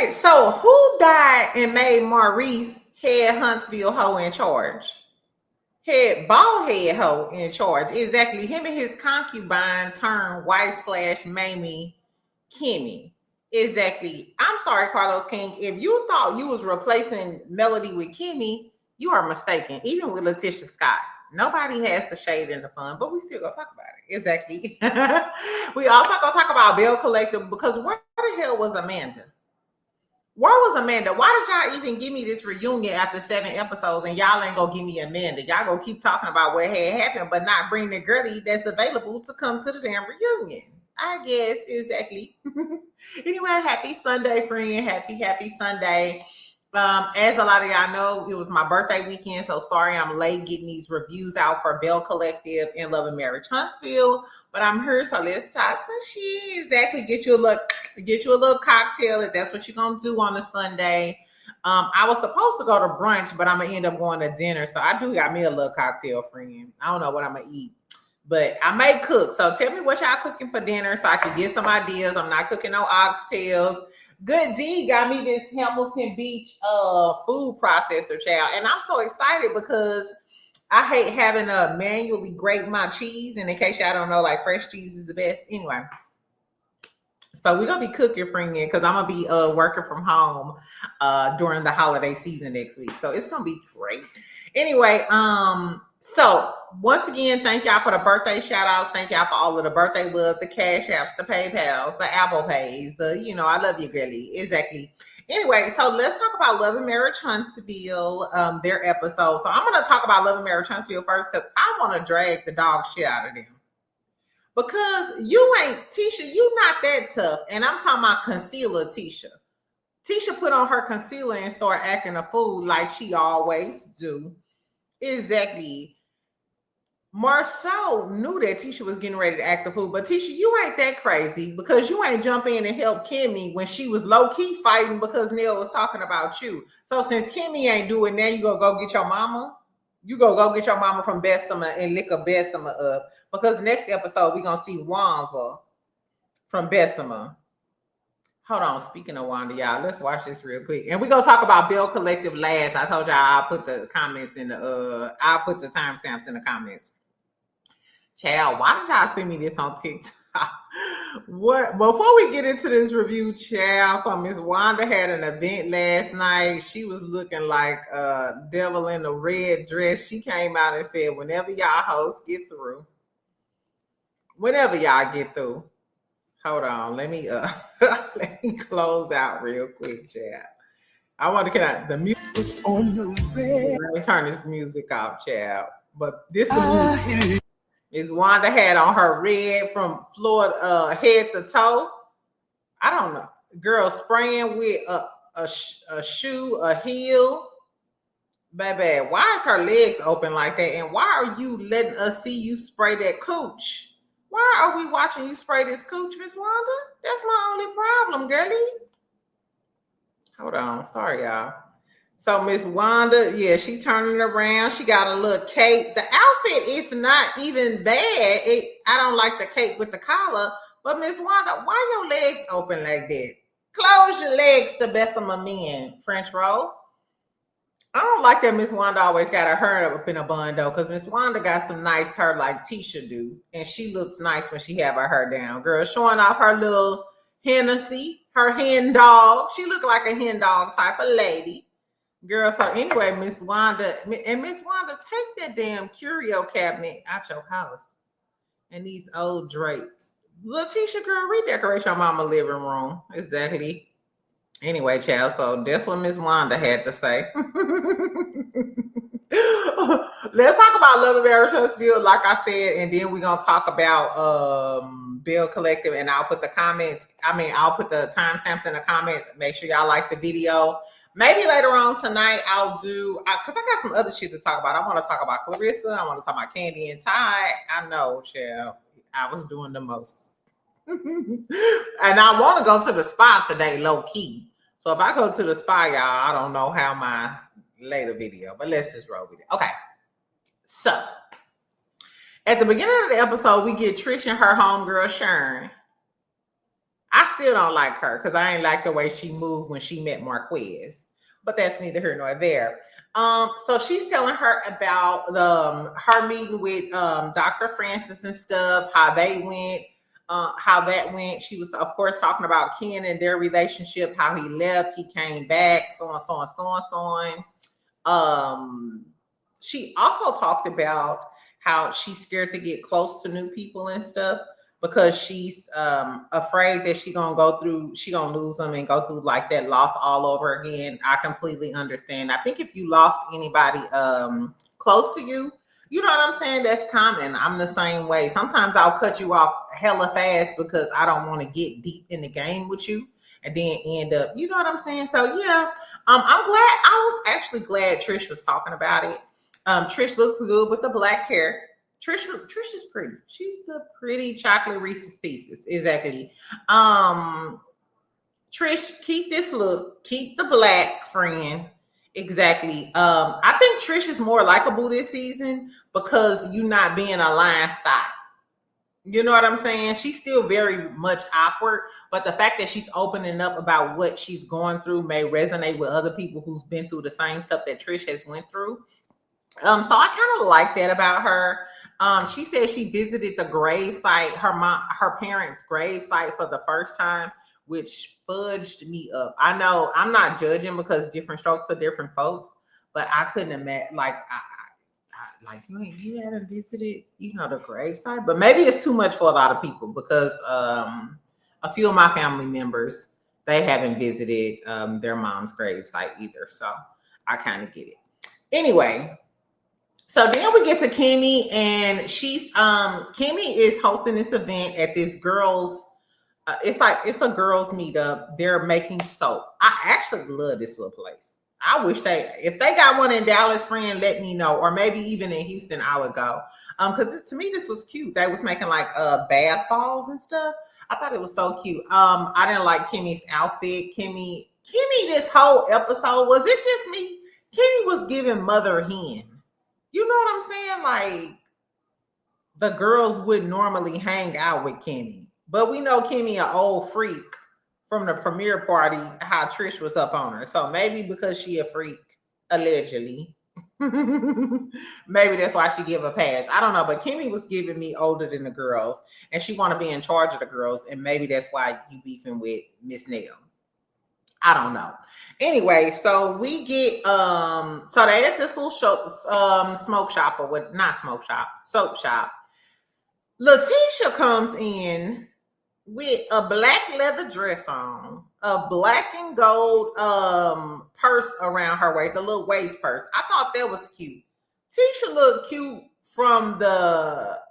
Okay, so who died and made Maurice head Huntsville hoe in charge? Head bald head hoe in charge. Exactly. Him and his concubine turned wife / Mamie Kimmy. Exactly. I'm sorry, Carlos King. If you thought you was replacing Melody with Kimmy, you are mistaken. Even with Letitia Scott. Nobody has the shade in the fun, but we still gonna talk about it. Exactly. We also gonna talk about Belle Collective because where the hell was Amanda? Where was Amanda? Why did y'all even give me this reunion after 7 episodes and y'all ain't gonna give me Amanda? Y'all gonna keep talking about what had happened, but not bring the girlie that's available to come to the damn reunion. I guess, exactly. Anyway, happy Sunday, friend. Happy Sunday. As a lot of y'all know, it was my birthday weekend, so sorry I'm late getting these reviews out for Belle Collective and Love and Marriage Huntsville. But I'm here, so let's talk some shit. Exactly. Get you a little cocktail if that's what you're gonna do on a Sunday. I was supposed to go to brunch, but I'm gonna end up going to dinner. So I do got me a little cocktail, friend. I don't know what I'm gonna eat, but I may cook. So tell me what y'all cooking for dinner so I can get some ideas. I'm not cooking no oxtails. Good D got me this Hamilton Beach food processor, child, and I'm so excited because I hate having to manually grate my cheese. And in case y'all don't know, like fresh cheese is the best. Anyway, so we're gonna be cooking, friend, because I'm gonna be working from home during the holiday season next week. So it's gonna be great. Anyway, so once again, thank y'all for the birthday shout outs. Thank y'all for all of the birthday love, the cash apps, the PayPals, the Apple Pays, I love you, girlie. Exactly. Anyway, so let's talk about Love and Marriage Huntsville, their episode. So I'm gonna talk about Love and Marriage Huntsville first because I want to drag the dog shit out of them. Because you ain't Tisha, you not that tough. And I'm talking about concealer Tisha. Tisha put on her concealer and start acting a fool like she always do. Exactly. Marcel knew that Tisha was getting ready to act a fool, but Tisha, you ain't that crazy because you ain't jump in and help Kimmy when she was low-key fighting because Neil was talking about you. So since Kimmy ain't do it, now you gonna go get your mama? You go get your mama from Bessemer and lick a Bessemer up because next episode we're gonna see Wanda from Bessemer. Hold on, speaking of Wanda, y'all, let's watch this real quick. And we're gonna talk about Belle Collective last. I told y'all I'll put the comments in the I'll put the timestamps in the comments. Child, why did y'all send me this on TikTok? What before we get into this review, child? So Miss Wanda had an event last night. She was looking like a devil in a red dress. She came out and said, whenever y'all hosts get through, hold on, let me let me close out real quick, child. I want to the music on the red. Let me turn this music off, child. But this is Miss Wanda had on her red from Florida head to toe. I don't know. Girl spraying with a shoe, a heel. Baby, why is her legs open like that? And why are you letting us see you spray that cooch? Why are we watching you spray this cooch, Miss Wanda? That's my only problem, girlie. Hold on. Sorry, y'all. So Miss Wanda, yeah, she turning around. She got a little cape. The outfit is not even bad. I don't like the cape with the collar. But Miss Wanda, why your legs open like that? Close your legs to Bessemer men, French roll. I don't like that Miss Wanda always got her hair up in a bun though, because Miss Wanda got some nice hair like Tisha do. And she looks nice when she have her hair down. Girl, showing off her little Hennessy, her hen dog. She look like a hen dog type of lady. Girl, so anyway, Miss Wanda, take that damn curio cabinet out your house and these old drapes. Letitia, girl, redecorate your mama living room. Exactly. Anyway, child, so that's what Miss Wanda had to say. Let's talk about Love and Marriage Huntsville, like I said, and then we're gonna talk about Belle Collective, and I'll put the timestamps in the comments. Make sure y'all like the video. Maybe later on tonight I'll do because I got some other shit to talk about. I want to talk about Clarissa. I want to talk about Candy and Ty. I know, child, I was doing the most. And I want to go to the spa today, low key. So if I go to the spa, y'all, I don't know how my later video, but let's just roll with it. Okay. So at the beginning of the episode, we get Trish and her homegirl Sharon. I still don't like her because I ain't like the way she moved when she met Marquez. But that's neither here nor there. So she's telling her about her meeting with Dr. Francis and stuff, how they went, how that went. She was, of course, talking about Ken and their relationship, how he left, he came back, so on, so on, so on, so on. She also talked about how she's scared to get close to new people and stuff because she's afraid that she gonna lose them and go through like that loss all over again. I completely understand. I think if you lost anybody close to you, you know what I'm saying, that's common. I'm the same way. Sometimes I'll cut you off hella fast because I don't want to get deep in the game with you and then end up, you know what I'm saying? So yeah, I'm glad. I was actually glad Trish was talking about it. Trish looks good with the black hair. Trish is pretty. She's a pretty chocolate Reese's Pieces. Exactly. Trish, keep this look. Keep the black, friend. Exactly. I think Trish is more likable this season because you not being a lying thought. You know what I'm saying? She's still very much awkward, but the fact that she's opening up about what she's going through may resonate with other people who's been through the same stuff that Trish has went through. So I kind of like that about her. She said she visited the grave site, her parents' grave site for the first time, which fudged me up. I know I'm not judging because different strokes for different folks, but I couldn't imagine like you haven't visited, the grave site, but maybe it's too much for a lot of people because a few of my family members, they haven't visited their mom's grave site either. So I kind of get it. Anyway, so then we get to Kimmy, and she's Kimmy is hosting this event at this girls. It's a girls meetup. They're making soap. I actually love this little place. I wish if they got one in Dallas, friend, let me know, or maybe even in Houston, I would go. Because to me this was cute. They was making like bath balls and stuff. I thought it was so cute. I didn't like Kimmy's outfit. Kimmy, this whole episode, was it just me? Kimmy was giving mother hen. You know what I'm saying? Like the girls would normally hang out with Kimmy, but we know Kimmy an old freak from the premiere party, how Trish was up on her. So maybe because she a freak, allegedly, maybe that's why she give a pass. I don't know, but Kimmy was giving me older than the girls, and she want to be in charge of the girls, and maybe that's why you beefing with Miss Nell. I don't know. Anyway, so we get so they at this little smoke shop, or what, not smoke shop, soap shop. Letitia comes in with a black leather dress on, a black and gold purse around her waist, a little waist purse. I thought that was cute. Tisha looked cute from the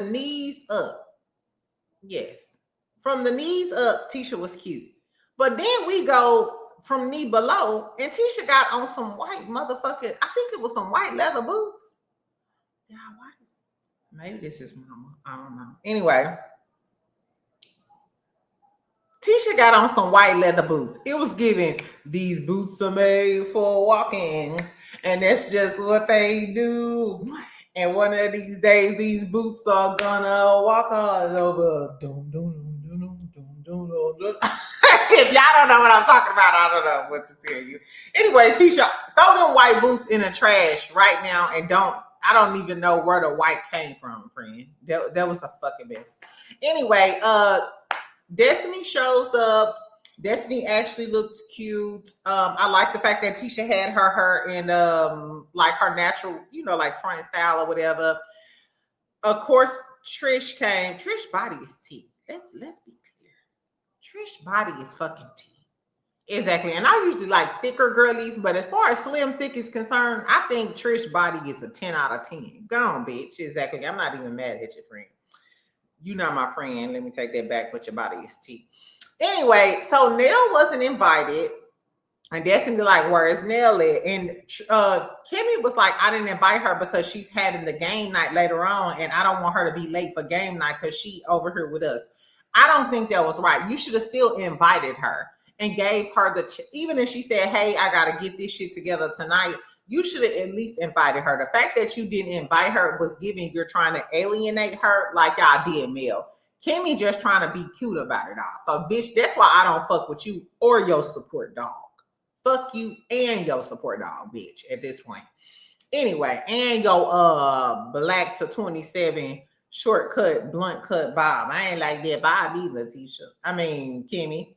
knees up. Yes. From the knees up, Tisha was cute. But then we go from knee below, and Tisha got on some white motherfucker. I think it was some white leather boots. Yeah, why? Maybe this is mama. I don't know. Anyway, Tisha got on some white leather boots. It was giving, these boots are made for walking, and that's just what they do. And one of these days, these boots are gonna walk all over. If y'all don't know what I'm talking about, I don't know what to tell you. Anyway, Tisha, throw them white boots in the trash right now, and I don't even know where the white came from, friend. That was a fucking mess. Anyway, Destiny shows up. Destiny actually looked cute. I like the fact that Tisha had her in like her natural, like front style or whatever. Of course, Trish came. Trish body is tea. Let's be clear. Trish body is fucking tea. Exactly. And I usually like thicker girlies, but as far as slim thick is concerned, I think Trish body is a 10 out of 10. Go on, bitch. Exactly. I'm not even mad at your friend. You're not my friend. Let me take that back, but your body is tea. Anyway, so Nell wasn't invited. And Destiny like, where is Nell at? And Kimmy was like, I didn't invite her because she's having the game night later on, and I don't want her to be late for game night because she over here with us. I don't think that was right. You should have still invited her and gave her even if she said, hey, I got to get this shit together tonight, you should have at least invited her. The fact that you didn't invite her was giving you're trying to alienate her like y'all did Mel. Kimmy just trying to be cute about it all. So, bitch, that's why I don't fuck with you or your support dog. Fuck you and your support dog, bitch, at this point. Anyway, and your black to 27 shortcut, blunt cut bob. I ain't like that bob either, Kimmy.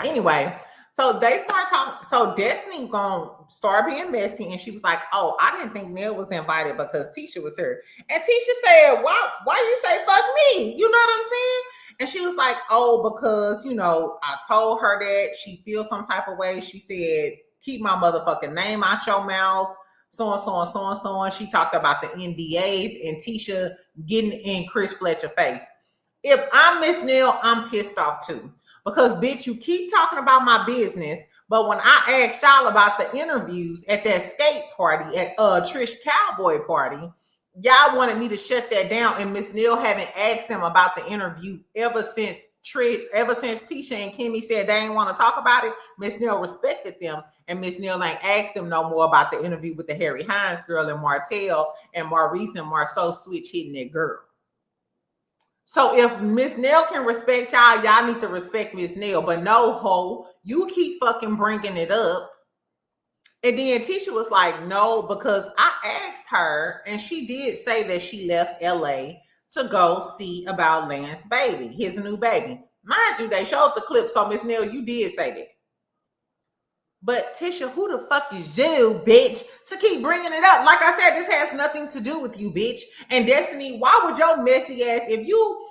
Anyway, so they start talking. So Destiny gonna start being messy, and she was like, "Oh, I didn't think Neil was invited because Tisha was here." And Tisha said, "Why you say fuck me? You know what I'm saying?" And she was like, "Oh, because I told her that she feels some type of way." She said, "Keep my motherfucking name out your mouth." So and so and so and so on. She talked about the NDAs and Tisha getting in Chris Fletcher's face. If I'm Miss Neil, I'm pissed off too. Because, bitch, you keep talking about my business, but when I asked y'all about the interviews at that skate party, at Trish Cowboy party, y'all wanted me to shut that down, and Miss Neil haven't asked them about the interview ever since Tisha and Kimmy said they ain't want to talk about it. Miss Neil respected them, and Miss Neil ain't asked them no more about the interview with the Harry Hines girl and Martell and Maurice and Marceau switch hitting that girl. So if Miss Neil can respect y'all, y'all need to respect Miss Neil. But no, ho, you keep fucking bringing it up. And then Tisha was like, no, because I asked her, and she did say that she left LA to go see about Lance's baby, his new baby. Mind you, they showed the clip, so Miss Neil, you did say that. But Tisha, who the fuck is you, bitch, to keep bringing it up? Like I said, this has nothing to do with you, bitch. And Destiny, why would your messy ass, if you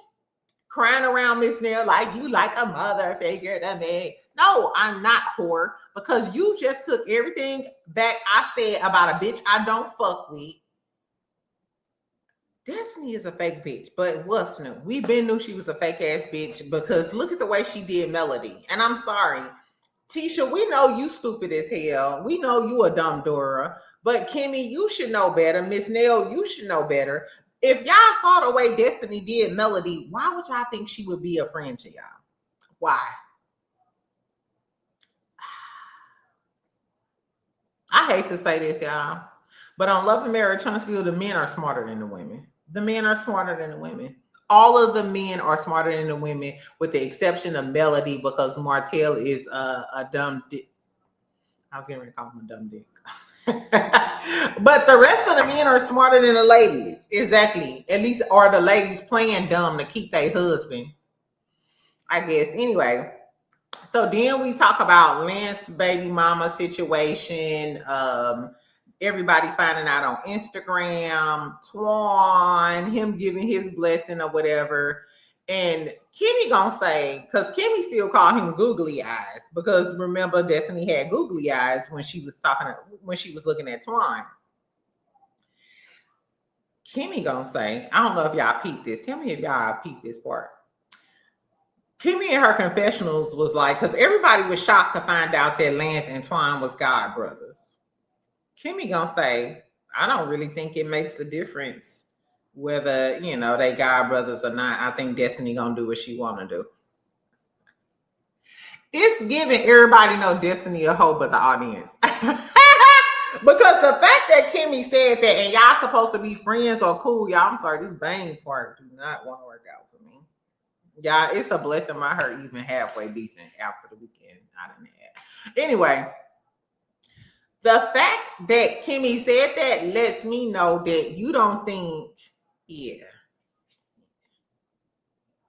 crying around Miss Neil like you like a mother figure to me? No, I'm not, whore, because you just took everything back I said about a bitch I don't fuck with. Destiny is a fake bitch, but what's new? We been knew she was a fake ass bitch because look at the way she did Melody. And I'm sorry, Tisha, we know you stupid as hell. We know you a dumb Dora. But Kimmy, you should know better. Miss Neil, you should know better. If y'all saw the way Destiny did Melody, why would y'all think she would be a friend to y'all? Why? I hate to say this, y'all, but on Love and Marriage Huntsville, the men are smarter than the women. The men are smarter than the women. All of the men are smarter than the women, with the exception of Melody, because Martell is a dumb dick. I was getting ready to call him a dumb dick. But the rest of the men are smarter than the ladies. Exactly. At least are the ladies playing dumb to keep their husband, I guess. Anyway, so then we talk about Lance baby mama situation. Everybody finding out on Instagram, Twan, him giving his blessing or whatever. And Kimmy gonna say, because Kimmy still call him googly eyes, because remember Destiny had googly eyes when she was looking at Twan. Kimmy gonna say, I don't know if y'all peeped this. Tell me if y'all peeped this part. Kimmy in her confessionals was like, because everybody was shocked to find out that Lance and Twan was god brothers. Kimmy gonna say, I don't really think it makes a difference whether, they god brothers or not. I think Destiny gonna do what she wanna do. It's giving everybody know Destiny a hoe but the audience. Because the fact that Kimmy said that and y'all supposed to be friends or cool, y'all, I'm sorry, this bang part do not want to work out for me. Y'all, it's a blessing my heart even halfway decent after the weekend out of that. Anyway, the fact that Kimmy said that lets me know that you don't think, yeah.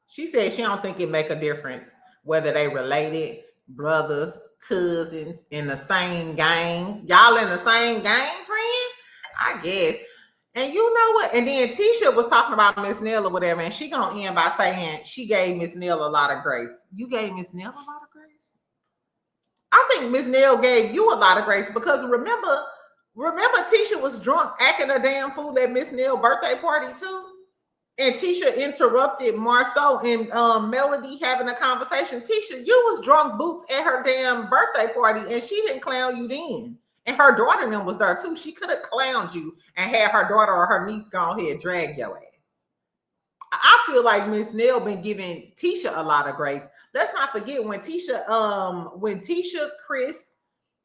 She said she don't think it make a difference whether they related, brothers, cousins, in the same gang. Y'all in the same gang, friend? I guess. And you know what? And then Tisha was talking about Miss Neil or whatever, and she gonna end by saying she gave Miss Neil a lot of grace. You gave Miss Neil a lot of grace? I think Miss Neil gave you a lot of grace because remember Tisha was drunk acting a damn fool at Miss Neil's birthday party too. And Tisha interrupted Marceau and Melody having a conversation. Tisha, you was drunk boots at her damn birthday party, and she didn't clown you then. And her daughter then was there too. She could have clowned you and had her daughter or her niece go ahead and drag your ass. I feel like Miss Neil been giving Tisha a lot of grace. Let's not forget when Tisha, Chris,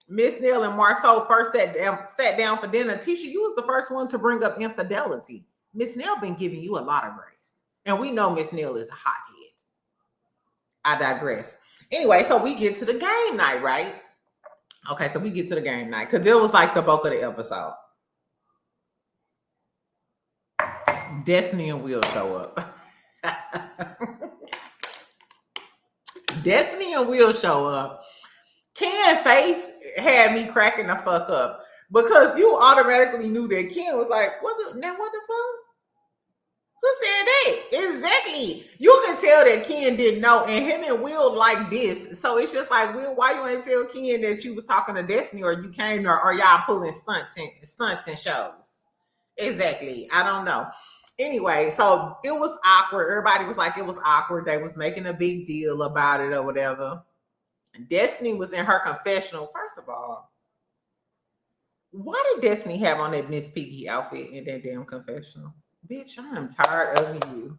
Miss Neil, and Marceau first sat down for dinner. Tisha, you was the first one to bring up infidelity. Miss Neil been giving you a lot of grace. And we know Miss Neal is a hothead. I digress. Anyway, so we get to the game night, right? Okay, so we get to the game night because it was like the bulk of the episode. Destiny and Will show up. Destiny and Will show up. Ken face had me cracking the fuck up because you automatically knew that Ken was like, what the fuck? Who said that? Exactly. You could tell that Ken didn't know, and him and Will like this. So it's just like, Will, why you ain't tell Ken that you was talking to Destiny, or you came there, or y'all pulling stunts and shows? Exactly. I don't know. Anyway, so it was awkward. Everybody was like, it was awkward. They was making a big deal about it or whatever. Destiny was in her confessional. First of all, why did Destiny have on that Miss Piggy outfit in that damn confessional? Bitch, I am tired of you.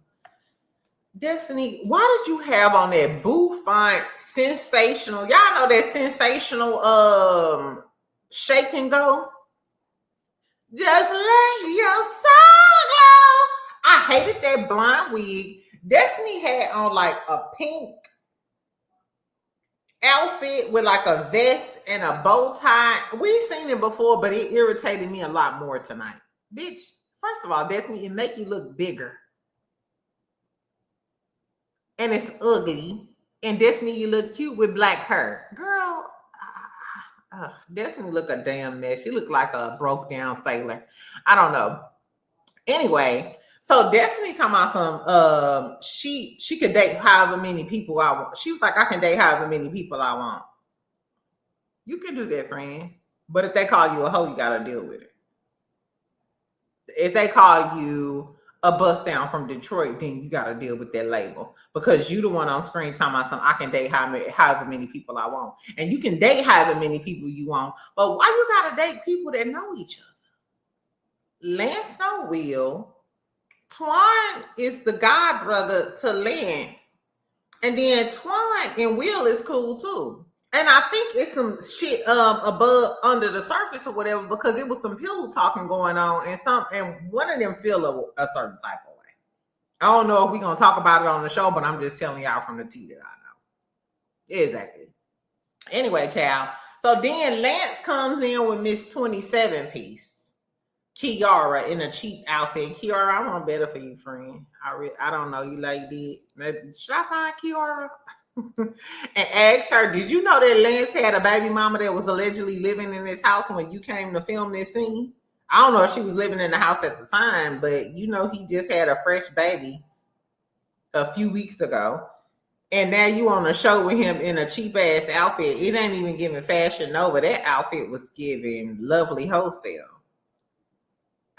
Destiny, why did you have on that bouffant, sensational, y'all know that sensational shake and go? Just let your soul glow. I hated that blonde wig. Destiny had on like a pink outfit with like a vest and a bow tie. We've seen it before, but it irritated me a lot more tonight. Bitch, first of all, Destiny, it make you look bigger. And it's ugly. And Destiny, you look cute with black hair. Girl, Destiny look a damn mess. She look like a broke down sailor. I don't know. Anyway, so Destiny talking about some she could date however many people I want. She was like, I can date however many people I want. You can do that, friend. But if they call you a hoe, you gotta deal with it. If they call you a bust down from Detroit, then you gotta deal with that label. Because you the one on screen talking about something, I can date however many people I want. And you can date however many people you want, but why you gotta date people that know each other? Lance no Will. Twan is the god brother to Lance. And then Twan and Will is cool too. And I think it's some shit above under the surface or whatever, because it was some pillow talking going on, and one of them feel a certain type of way. I don't know if we're gonna talk about it on the show, but I'm just telling y'all from the tea that I know. Exactly. Anyway, child. So then Lance comes in with Miss 27 piece, Kiara, in a cheap outfit. Kiara, I want better for you, friend. I don't know you like did. Maybe should I find Kiara? And asked her, did you know that Lance had a baby mama that was allegedly living in this house when you came to film this scene? I don't know if she was living in the house at the time, but you know he just had a fresh baby a few weeks ago. And now you on a show with him in a cheap ass outfit. It ain't even giving Fashion Nova. That outfit was giving Lovely Wholesale.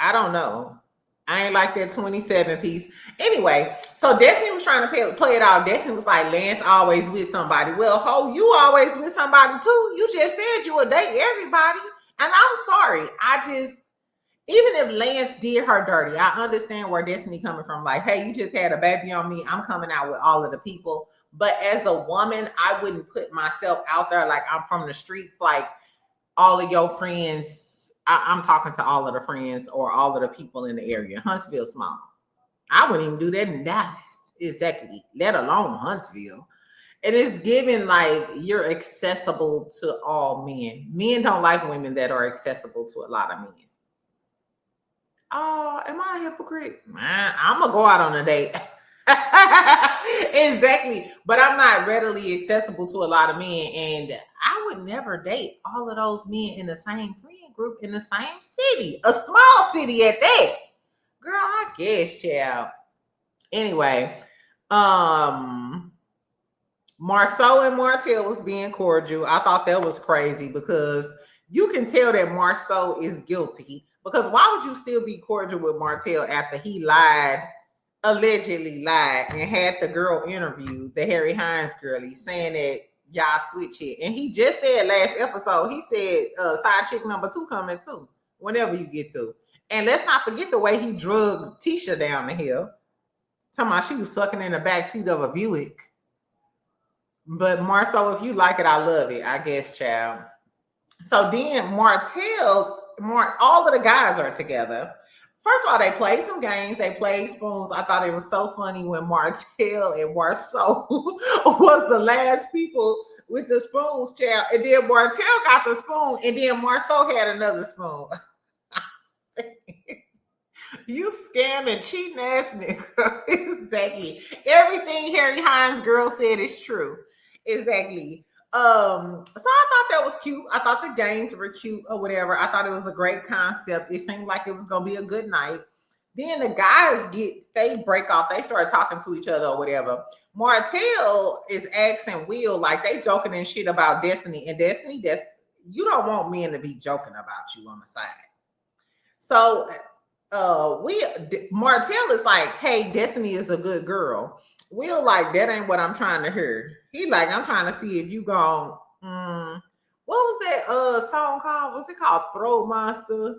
I don't know. I ain't like that 27 piece. Anyway, so Destiny was trying to play it out. Destiny was like, Lance always with somebody. Well, ho, you always with somebody too. You just said you would date everybody. And I'm sorry. Even if Lance did her dirty, I understand where Destiny coming from. Like, hey, you just had a baby on me. I'm coming out with all of the people. But as a woman, I wouldn't put myself out there like I'm from the streets, like all of your friends. I'm talking to all of the friends or all of the people in the area. Huntsville small. I wouldn't even do that in Dallas. Exactly. Let alone Huntsville. And it's given like you're accessible to all men. Men don't like women that are accessible to a lot of men. Oh, am I a hypocrite? I'm going to go out on a date. Exactly. But I'm not readily accessible to a lot of men. And I would never date all of those men in the same friend group in the same city. A small city at that. Girl, I guess, child. Anyway, Marceau and Martell was being cordial. I thought that was crazy because you can tell that Marceau is guilty. Because why would you still be cordial with Martell after he allegedly lied, and had the girl interview, the Harry Hines girlie, saying that y'all switch it. And he just said last episode, he said side chick number 2 coming too, whenever you get through. And let's not forget the way he drugged Tisha down the hill. Talking about she was sucking in the backseat of a Buick. But Marceau, if you like it, I love it, I guess, child. So then Martell, all of the guys are together. First of all, they played some games. They played spoons. I thought it was so funny when Martell and Marceau was the last people with the spoons, child. And then Martell got the spoon, and then Marceau had another spoon. You scamming, cheating ass nigga. Exactly. Everything Harry Hines girl said is true. Exactly. So I thought that was cute. I thought the games were cute or whatever. I thought it was a great concept. It seemed like it was gonna be a good night. Then the guys they break off, they start talking to each other or whatever. Martell is asking Will, like they joking and shit about Destiny. And Destiny, you don't want men to be joking about you on the side. So Martell is like, hey, Destiny is a good girl. Will like, that ain't what I'm trying to hear. He like, I'm trying to see if you gon' what was that song called? What's it called? Throat Monster.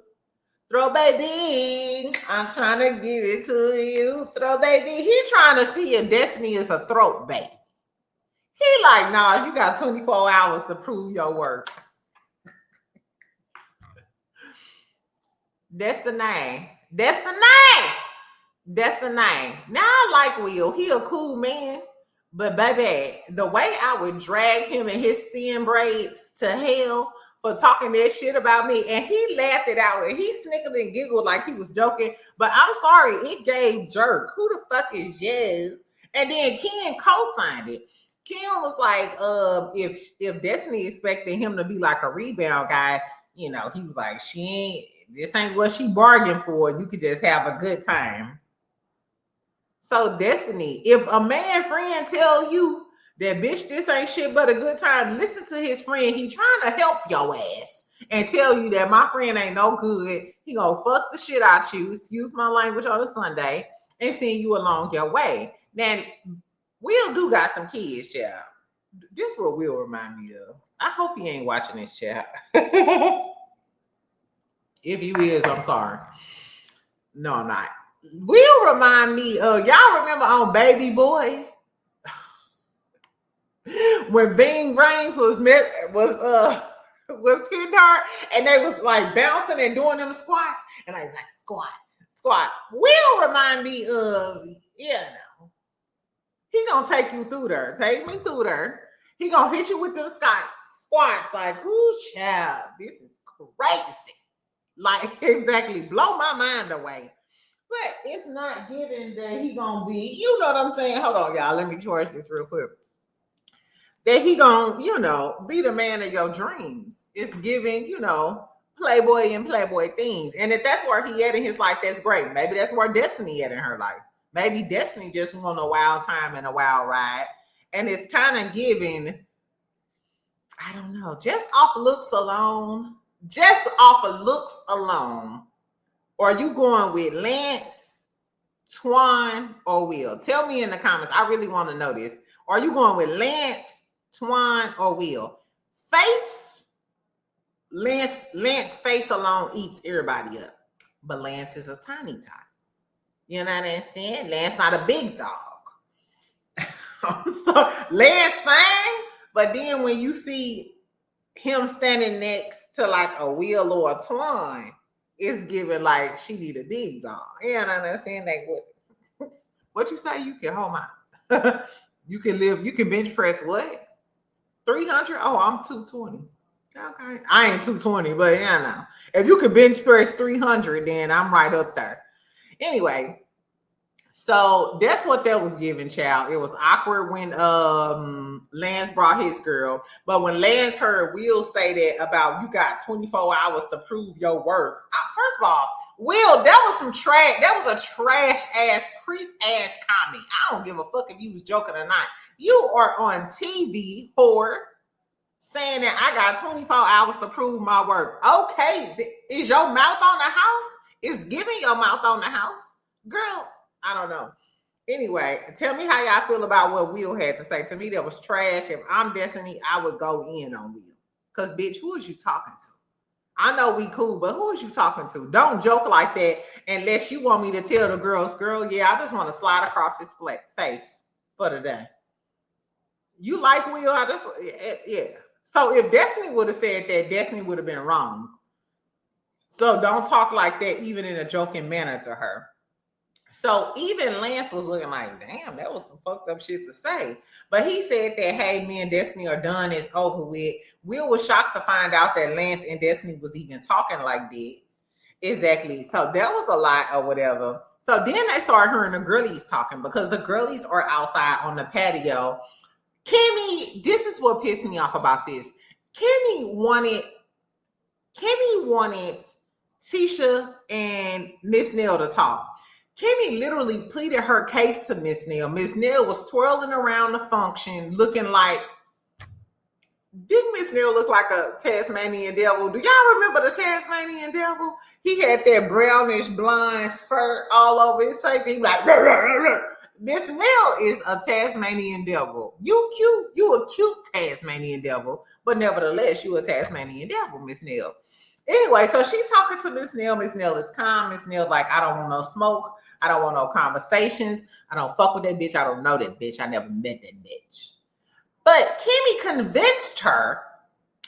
Throw baby. I'm trying to give it to you. Throw baby. He trying to see if Destiny is a throat baby. He like, nah, you got 24 hours to prove your work. That's the name. That's the name. That's the name. Now I like Will. He a cool man. But baby, the way I would drag him and his thin braids to hell for talking that shit about me, and he laughed it out, and he snickered and giggled like he was joking. But I'm sorry, it gave jerk. Who the fuck is you? And then Ken co-signed it. Ken was like, if Destiny expected him to be like a rebound guy, you know, he was like, this ain't what she bargained for. You could just have a good time. So Destiny, if a man friend tell you that bitch, this ain't shit but a good time, listen to his friend. He trying to help your ass and tell you that my friend ain't no good. He gonna fuck the shit out you, excuse my language, on a Sunday and send you along your way. Now, Will do got some kids, child. This what Will remind me of. I hope he ain't watching this, child. If you is, I'm sorry. No, I'm not. Will remind me of, y'all remember on Baby Boy when Ving Rhames was hitting her and they was like bouncing and doing them squats, and I was like, squat. Will remind me of, no. He gonna take you through there. Take me through there. He gonna hit you with them squats like, ooh, child, this is crazy. Like, exactly, blow my mind away. But it's not given that he gonna be, you know what I'm saying? Hold on, y'all. Let me charge this real quick. That he gonna, be the man of your dreams. It's giving, Playboy and Playboy things. And if that's where he at in his life, that's great. Maybe that's where Destiny at in her life. Maybe Destiny just want a wild time and a wild ride. And it's kind of giving, I don't know, just off looks alone. Or are you going with Lance, Twan, or Will? Tell me in the comments. I really want to know this. Are you going with Lance, Twan, or Will? Lance face alone eats everybody up. But Lance is a tiny type. You know what I'm saying? Lance not a big dog. So Lance fine, but then when you see him standing next to like a Will or a Twan, it's giving like she need a big dog. You know what I'm saying? Like what you say? You can hold my you can bench press what? 300? Oh, I'm 220. Okay. I ain't 220, but if you could bench press 300, then I'm right up there. Anyway, so that's what that was giving, child. It was awkward when Lance brought his girl, but when Lance heard Will say that about you got 24 hours to prove your worth. First of all, Will, that was some trash. That was a trash ass, creep ass comment. I don't give a fuck if you was joking or not. You are on TV, whore, saying that I got 24 hours to prove my worth. Okay, is your mouth on the house? Is giving your mouth on the house? Girl, I don't know. Anyway, tell me how y'all feel about what Will had to say. To me, that was trash. If I'm Destiny, I would go in on Will. Because, bitch, who is you talking to? I know we cool, but who is you talking to? Don't joke like that unless you want me to tell the girls, girl, yeah, I just want to slide across his face for the day. You like Will? Yeah. So if Destiny would have said that, Destiny would have been wrong. So don't talk like that, even in a joking manner to her. So even Lance was looking like, damn, that was some fucked up shit to say. But he said that, hey, me and Destiny are done, it's over with. Will was shocked to find out that Lance and Destiny was even talking like that. Exactly. So that was a lot or whatever. So then they started hearing the girlies talking because the girlies are outside on the patio. Kimmy, this is what pissed me off about this. Kimmy wanted Tisha and Miss Nell to talk. Kimmy literally pleaded her case to Miss Nell. Miss Nell was twirling around the function, looking like, didn't Miss Nell look like a Tasmanian devil? Do y'all remember the Tasmanian devil? He had that brownish blonde fur all over his face. He like, rah, rah, rah, rah. Miss Nell is a Tasmanian devil. You cute, you a cute Tasmanian devil, but nevertheless, you a Tasmanian devil, Miss Nell. Anyway, so she talking to Miss Nell. Miss Nell is calm. Miss Nell like, I don't want no smoke. I don't want no conversations. I don't fuck with that bitch. I don't know that bitch. I never met that bitch. But Kimmy convinced her,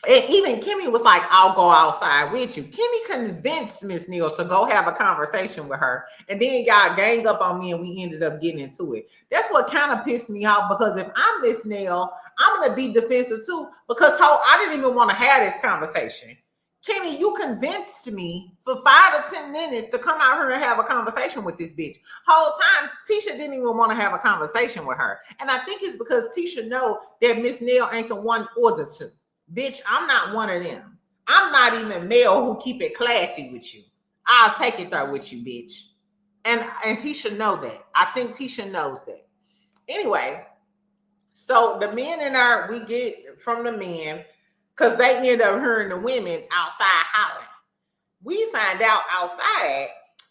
and even Kimmy was like, I'll go outside with you. Kimmy convinced Miss Neal to go have a conversation with her, and then y'all gang up on me, and we ended up getting into it. That's what kind of pissed me off, because if I'm Miss Neal, I'm going to be defensive too, because I didn't even want to have this conversation. Kimmy, you convinced me for 5 to 10 minutes to come out here and have a conversation with this bitch. Whole time, Tisha didn't even want to have a conversation with her. And I think it's because Tisha know that Miss Neal ain't the one or the two. Bitch, I'm not one of them. I'm not even Mel who keep it classy with you. I'll take it there with you, bitch. And Tisha know that. I think Tisha knows that. Anyway, so the men in our, we get from the men, because they end up hearing the women outside hollering. We find out outside,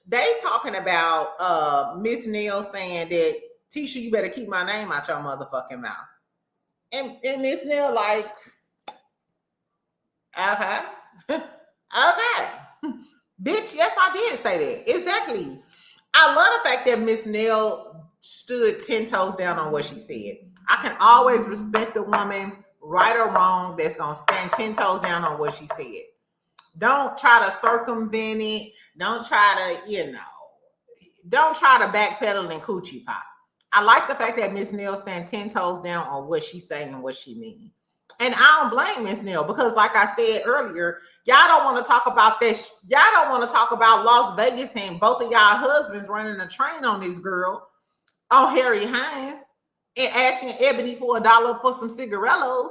they talking about Miss Neal saying that, Tisha, you better keep my name out your motherfucking mouth. And Miss Neal like, okay. Okay. Bitch, yes, I did say that. Exactly. I love the fact that Miss Neal stood 10 toes down on what she said. I can always respect a woman, right or wrong, that's going to stand 10 toes down on what she said. Don't try to circumvent it. Don't try to, don't try to backpedal and coochie pop. I like the fact that Miss Neal stands 10 toes down on what she's saying and what she means. And I don't blame Miss Neal, because like I said earlier, y'all don't want to talk about this. Y'all don't want to talk about Las Vegas and both of y'all husbands running a train on this girl, on Harry Hines, and asking Ebony for $1 for some cigarillos.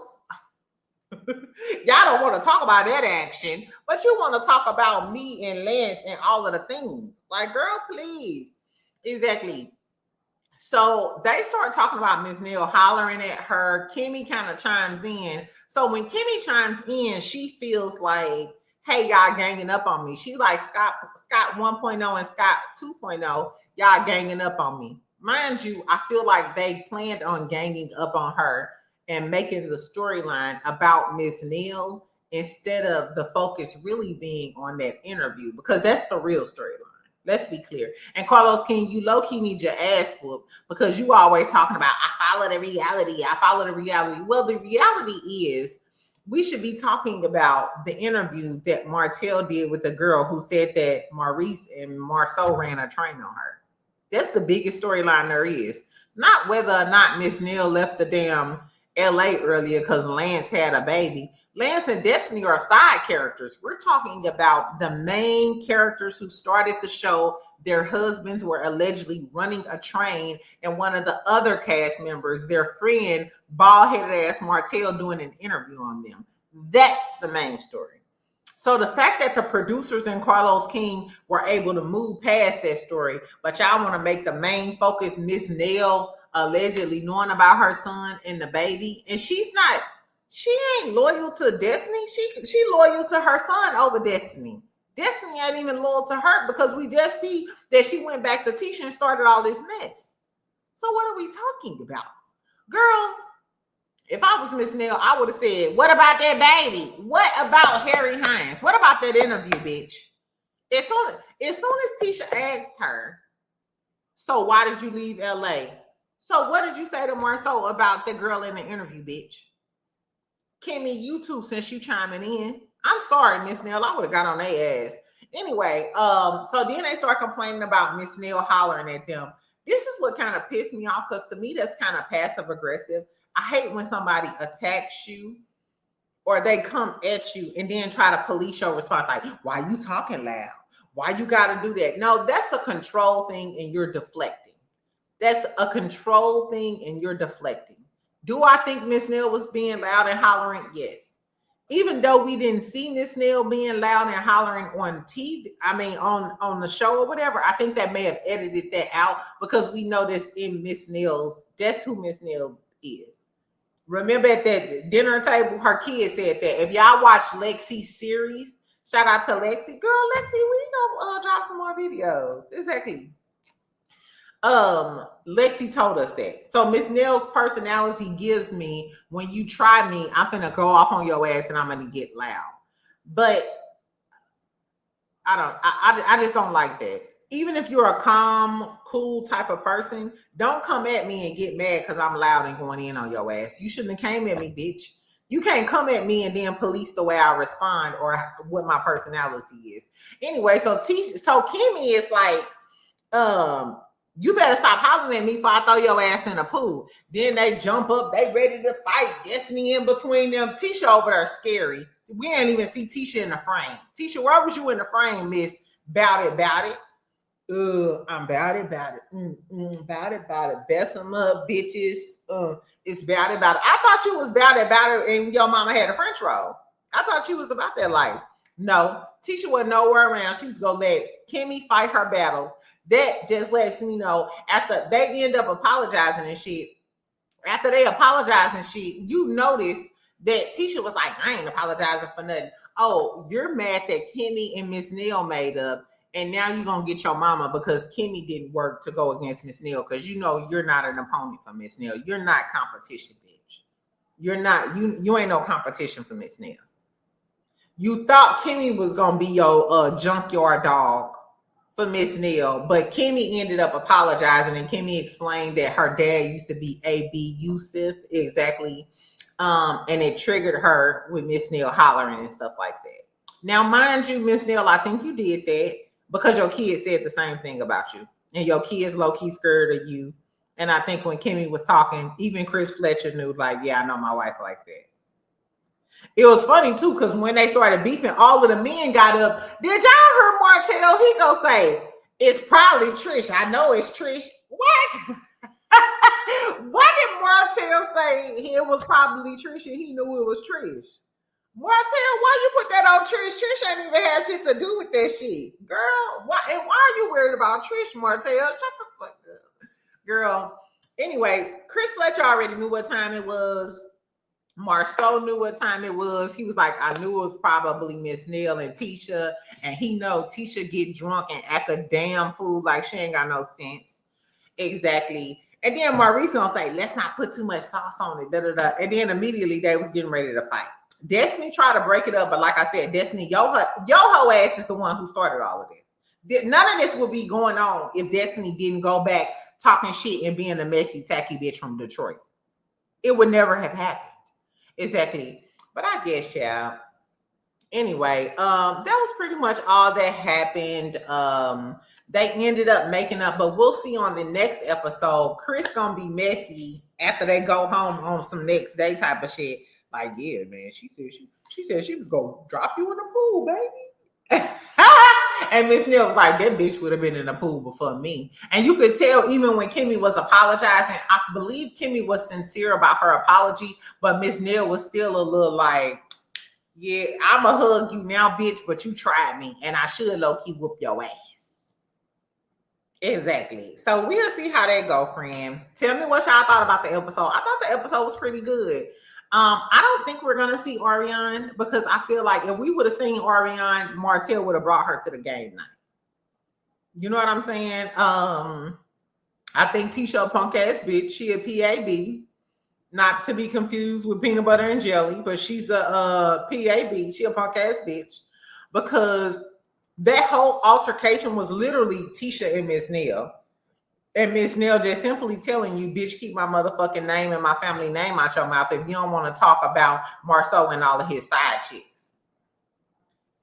Y'all don't want to talk about that action, but you want to talk about me and Lance and all of the things. Like, girl, please. Exactly. So they start talking about Miss Neal hollering at her. Kimmy kind of chimes in. So when Kimmy chimes in, she feels like, hey, y'all ganging up on me. She like Scott 1.0 and Scott 2.0. Y'all ganging up on me. Mind you, I feel like they planned on ganging up on her and making the storyline about Miss Neal instead of the focus really being on that interview, because that's the real storyline. Let's be clear. And Carlos King, you low-key need your ass whooped, because you always talking about, I follow the reality. I follow the reality. Well, the reality is we should be talking about the interview that Martell did with the girl who said that Maurice and Marceau ran a train on her. That's the biggest storyline there is. Not whether or not Miss Neal left the damn LA earlier because Lance had a baby. Lance and Destiny are side characters. We're talking about the main characters who started the show. Their husbands were allegedly running a train, and one of the other cast members, their friend, bald-headed ass Martell, doing an interview on them. That's the main story. So the fact that the producers and Carlos King were able to move past that story, but y'all want to make the main focus Miss Neal allegedly knowing about her son and the baby, and she ain't loyal to Destiny. She loyal to her son over Destiny. Destiny ain't even loyal to her, because we just see that she went back to Tisha and started all this mess. So what are we talking about? Girl, if I was Miss Neal, I would have said, what about that baby? What about Harry Hines? What about that interview, bitch? As soon as Tisha asked her, so why did you leave LA? So what did you say to Marceau about the girl in the interview, bitch? Kimmy, you too, since you chiming in. I'm sorry, Miss Neal. I would have got on their ass. Anyway, so then they start complaining about Miss Neal hollering at them. This is what kind of pissed me off, because to me that's kind of passive aggressive. I hate when somebody attacks you or they come at you and then try to police your response, like, why you talking loud? Why you got to do that? No, that's a control thing and you're deflecting. That's a control thing and you're deflecting. Do I think Miss Neal was being loud and hollering? Yes. Even though we didn't see Miss Neal being loud and hollering on TV, I mean on the show or whatever, I think that may have edited that out, because we noticed in Miss Neal's, that's who Miss Neal is. Remember at that dinner table, her kid said that. If y'all watch Lexi's series, shout out to Lexi. Girl, Lexi, we gonna drop some more videos. Exactly. Lexi told us that. So Miss Neal's personality gives me, when you try me, I'm gonna go off on your ass and I'm gonna get loud. But I just don't like that. Even if you're a calm, cool type of person, don't come at me and get mad because I'm loud and going in on your ass. You shouldn't have came at me, bitch. You can't come at me and then police the way I respond or what my personality is. Anyway, so Kimmy is like, you better stop hollering at me before I throw your ass in a pool. Then they jump up, they ready to fight. Destiny in between them. Tisha over there scary. We ain't even see Tisha in the frame. Tisha, where was you in the frame, Miss Bout It? I'm about it. About it. Best them up, bitches. It's about it. I thought you was about it, and your mama had a French roll. I thought you was about that life. No, Tisha wasn't nowhere around. She was gonna let Kimmy fight her battles. That just lets me know, after they end up apologizing and shit, after they apologize and shit, you notice that Tisha was like, I ain't apologizing for nothing. Oh, you're mad that Kimmy and Miss Neal made up, and now you're going to get your mama because Kimmy didn't work to go against Miss Neal, because you know you're not an opponent for Miss Neal. You're not competition, bitch. You're not, you ain't no competition for Miss Neal. You thought Kimmy was going to be your junkyard dog for Miss Neal, but Kimmy ended up apologizing, and Kimmy explained that her dad used to be A.B. Yusuf, exactly, and it triggered her with Miss Neal hollering and stuff like that. Now, mind you, Miss Neal, I think you did that because your kids said the same thing about you, and your kids low-key scared of you. And I think when Kimmy was talking, even Chris Fletcher knew, like, yeah, I know my wife like that. It was funny too, because when they started beefing, all of the men got up. Did y'all hear Martell? He gonna say, it's probably Trish. I know it's Trish. What? What did Martell say? It was probably Trish and he knew it was Trish. Martell, why you put that on Trish? Trish ain't even had shit to do with that shit. Girl, why are you worried about Trish, Martell? Shut the fuck up. Girl. Anyway, Chris Fletcher already knew what time it was. Marceau knew what time it was. He was like, I knew it was probably Miss Neal and Tisha. And he know Tisha get drunk and act a damn fool like she ain't got no sense. Exactly. And then Maurice gonna say, let's not put too much sauce on it. Da, da, da. And then immediately they was getting ready to fight. Destiny tried to break it up, but like I said, Destiny, yo ho ass is the one who started all of this. None of this would be going on if Destiny didn't go back talking shit and being a messy, tacky bitch from Detroit. It would never have happened. Exactly. But I guess, yeah. Anyway, that was pretty much all that happened. They ended up making up, but we'll see on the next episode. Chris gonna be messy after they go home on some next day type of shit. Like, yeah, man, she said she was gonna drop you in the pool, baby. And Miss Neal was like, that bitch would have been in the pool before me. And you could tell even when Kimmy was apologizing, I believe Kimmy was sincere about her apology, but Miss Neal was still a little like, yeah, I'ma hug you now, bitch, but you tried me, and I should low-key whoop your ass. Exactly. So we'll see how that go, friend. Tell me what y'all thought about the episode. I thought the episode was pretty good. I don't think we're gonna see Ariane, because I feel like if we would have seen Ariane, Martell would have brought her to the game night. You know what I'm saying? I think Tisha a punk ass bitch. She a PAB, not to be confused with peanut butter and jelly, but she's a PAB. She a punk ass bitch, because that whole altercation was literally Tisha and Miss Neal. And Miss Neal just simply telling you, bitch, keep my motherfucking name and my family name out your mouth if you don't want to talk about Marceau and all of his side chicks.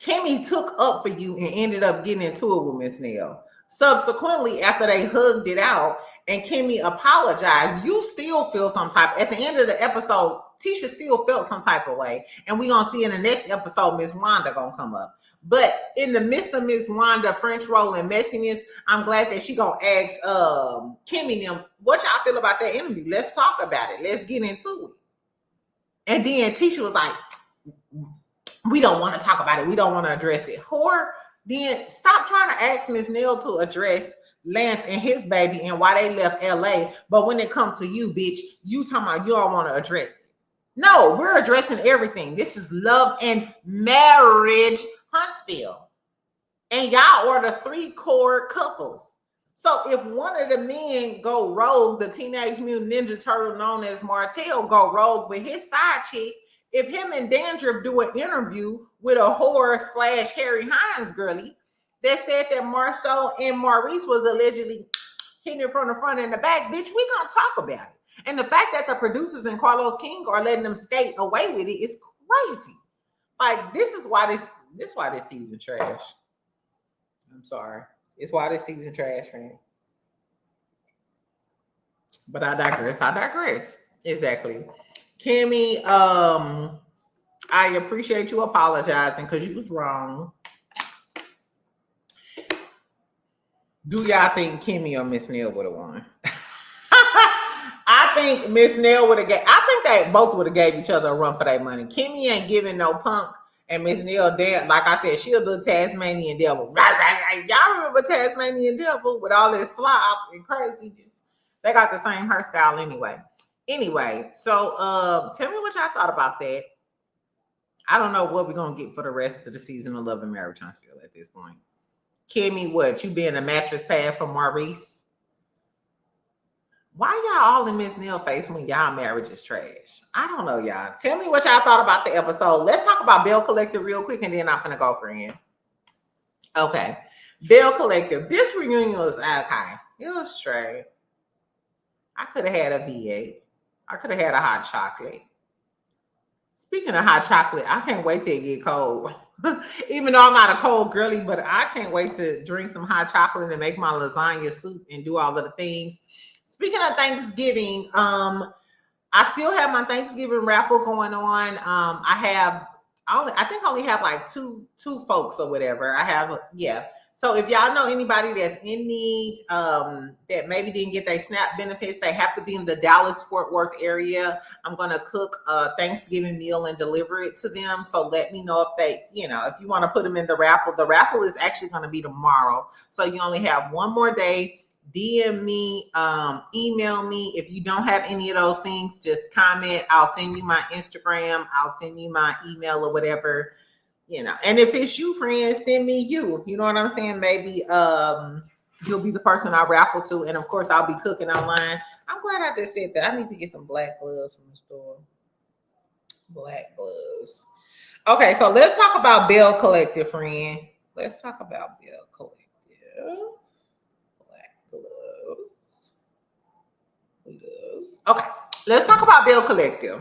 Kimmy took up for you and ended up getting into it with Miss Nell. Subsequently, after they hugged it out and Kimmy apologized, you still feel some type. At the end of the episode, Tisha still felt some type of way. And we're going to see in the next episode, Miss Wanda going to come up. But in the midst of Miss Wanda, French roll and messiness, I'm glad that she going to ask Kimmy them, what y'all feel about that interview? Let's talk about it. Let's get into it. And then Tisha was like, we don't want to talk about it. We don't want to address it. Or then stop trying to ask Miss Neal to address Lance and his baby and why they left LA. But when it comes to you, bitch, you talking about you don't want to address it. No, we're addressing everything. This is love and marriage Huntsville. And y'all are the 3 core couples. So if one of the men go rogue, the Teenage Mutant Ninja Turtle known as Martell go rogue with his side chick, if him and Dandruff do an interview with a whore / Harry Hines girlie that said that Marceau and Maurice was allegedly hitting it from the front and the back, bitch, we gonna talk about it. And the fact that the producers and Carlos King are letting them skate away with it is crazy. Like, this is why this season trash. I'm sorry. It's why this season trash, man. But I digress. Exactly. Kimmy, I appreciate you apologizing because you was wrong. Do y'all think Kimmy or Miss Neal would have won? I think Miss Neal would have I think they both would have gave each other a run for their money. Kimmy ain't giving no punk, and Miss Neal, like I said, she'll do Tasmanian Devil. Y'all remember Tasmanian Devil with all this slop and craziness? They got the same hairstyle anyway. Anyway, so tell me what y'all thought about that. I don't know what we're gonna get for the rest of the season of Love and Marriage Huntsville at this point. Kimmy, what, you being a mattress pad for Maurice? Why y'all all in Miss Neal face when y'all marriage is trash? I don't know, y'all. Tell me what y'all thought about the episode. Let's talk about Belle Collective real quick, and then I'm gonna go for him. Okay, Belle Collective. This reunion was okay. It was straight. I could have had a V8. I could have had a hot chocolate. Speaking of hot chocolate, I can't wait till it get cold. Even though I'm not a cold girly, but I can't wait to drink some hot chocolate and make my lasagna soup and do all of the things. Speaking of Thanksgiving, I still have my Thanksgiving raffle going on. I think I only have like two folks or whatever. So if y'all know anybody that's in need, that maybe didn't get their SNAP benefits, they have to be in the Dallas-Fort Worth area. I'm going to cook a Thanksgiving meal and deliver it to them. So let me know if if you want to put them in the raffle. The raffle is actually going to be tomorrow. So you only have one more day. DM me, email me. If you don't have any of those things, just comment. I'll send you my Instagram. I'll send you my email or whatever. And if it's you, friends, send me you. You know what I'm saying? Maybe you'll be the person I raffle to. And of course, I'll be cooking online. I'm glad I just said that. I need to get some black gloves from the store. Black gloves. Okay, so let's talk about Belle Collective, friend. Let's talk about Belle Collective. Black gloves. Okay, let's talk about Belle Collective.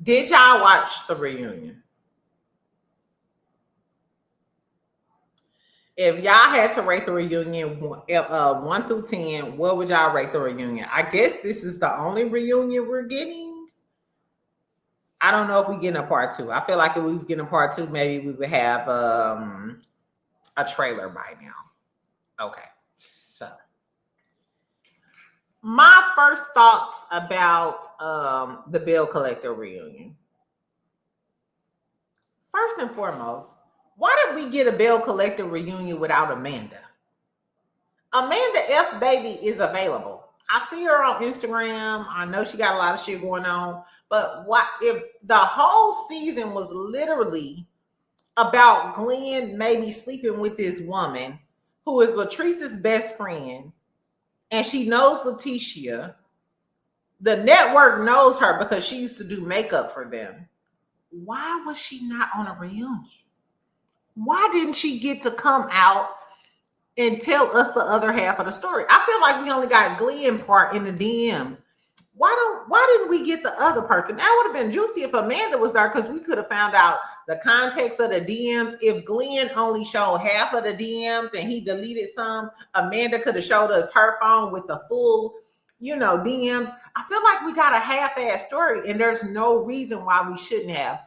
Did y'all watch the reunion? If y'all had to rate the reunion 1 through 10, what would y'all rate the reunion? I guess this is the only reunion we're getting. I don't know if we're getting a part 2. I feel like if we was getting a part 2, maybe we would have a trailer by now. Okay, so my first thoughts about the Belle Collective reunion. First and foremost, why did we get a Belle Collective reunion without Amanda? Amanda F. Baby is available. I see her on Instagram. I know she got a lot of shit going on. But what if the whole season was literally about Glenn maybe sleeping with this woman who is Latrice's best friend, and she knows Leticia. The network knows her because she used to do makeup for them. Why was she not on a reunion? Why didn't she get to come out and tell us the other half of the story? I feel like we only got Glenn part in the DMs. why didn't we get the other person? That would have been juicy if Amanda was there, because we could have found out the context of the DMs. If Glenn only showed half of the DMs and he deleted some, Amanda could have showed us her phone with the full, DMs. I feel like we got a half-ass story, and there's no reason why we shouldn't have.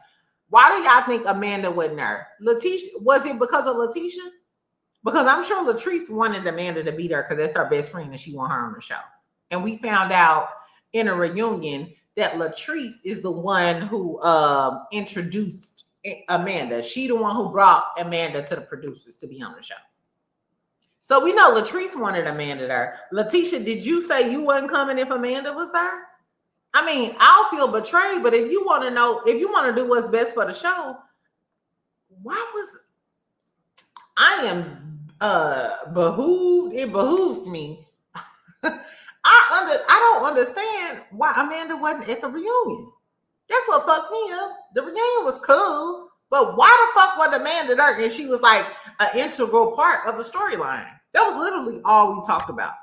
Why do y'all think Amanda wasn't there? Letitia, was it because of Letitia? Because I'm sure Latrice wanted Amanda to be there because that's her best friend and she want her on the show. And we found out in a reunion that Latrice is the one who introduced Amanda. She the one who brought Amanda to the producers to be on the show. So we know Latrice wanted Amanda there. Letitia, did you say you wasn't coming if Amanda was there? I mean, I'll feel betrayed, but if you want to know, if you want to do what's best for the show, I am behooved. It behooves me. I don't understand why Amanda wasn't at the reunion. That's what fucked me up. The reunion was cool, but why the fuck was Amanda there? And she was like an integral part of the storyline. That was literally all we talked about.